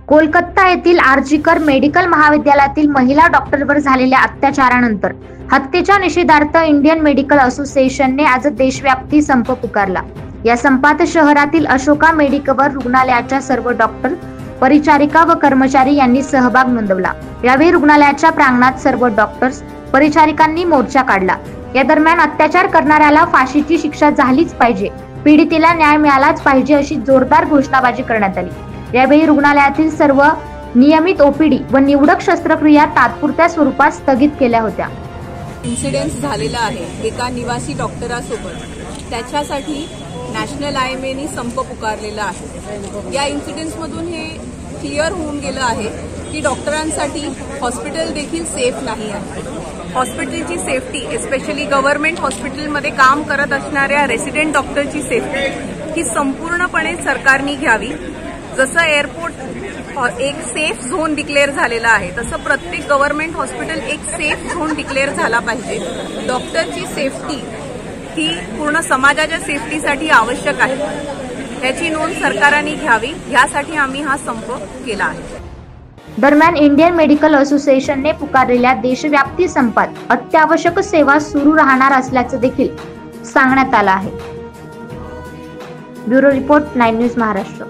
कोलकाता येथील आरजीकर मेडिकल महाविद्यालयातील महिला डॉक्टरवर झालेल्या अत्याचारानंतर हत्येच्या निषेधार्थ इंडियन मेडिकल असोसिएशनने आज देशव्यापी संप पुकारला। या संपात शहरातील अशोका मेडिकल रुग्णालयाच्या सर्व डॉक्टर, परिचारिका व कर्मचारी यांनी सहभाग नोंदवला। यावेळी रुग्णालयाच्या प्रांगणात सर्व डॉक्टर्स, परिचारिकांनी मोर्चा काढला। या दरम्यान अत्याचार करणाऱ्याला फाशीची शिक्षा झालीच पाहिजे, पीडितेला न्याय मिळालाच पाहिजे अशी जोरदार घोषणाबाजी करण्यात आली। यावेळी रुग्णालयातील सर्व नियमित ओपीडी व निवडक शस्त्रक्रिया तात्पुरत्या स्वरूपात स्थगित केल्या होत्या। इन्सिडेंट झालेला आहे एका निवासी डॉक्टरासोबत, त्याच्यासाठी नॅशनल IMA संप पुकारलेला आहे। या इन्सिडेंट्समधून हे क्लिअर होऊन गेलं आहे की डॉक्टरांसाठी हॉस्पिटल देखील सेफ नाही आहे। हॉस्पिटलची सेफ्टी, एस्पेशली गव्हर्नमेंट हॉस्पिटलमध्ये काम करत असणाऱ्या रेसिडेंट डॉक्टरची सेफ्टी ही संपूर्णपणे सरकारने घ्यावी। जसं एअरपोर्ट एक सेफ झोन डिक्लेअर झालेला आहे, तसं प्रत्येक गव्हर्नमेंट हॉस्पिटल एक सेफ झोन डिक्लेअर झाला पाहिजे। डॉक्टरची सेफ्टी ही पूर्ण समाजाच्या सेफ्टीसाठी आवश्यक आहे, याची नोंद सरकारने घ्यावी, यासाठी आम्ही हा संप केला आहे। दरम्यान इंडियन मेडिकल असोसिएशनने पुकारलेल्या देशव्यापी संपात अत्यावश्यक सेवा सुरू राहणार असल्याचं देखील सांगण्यात आलं आहे। Bureau report 9 news Maharashtra.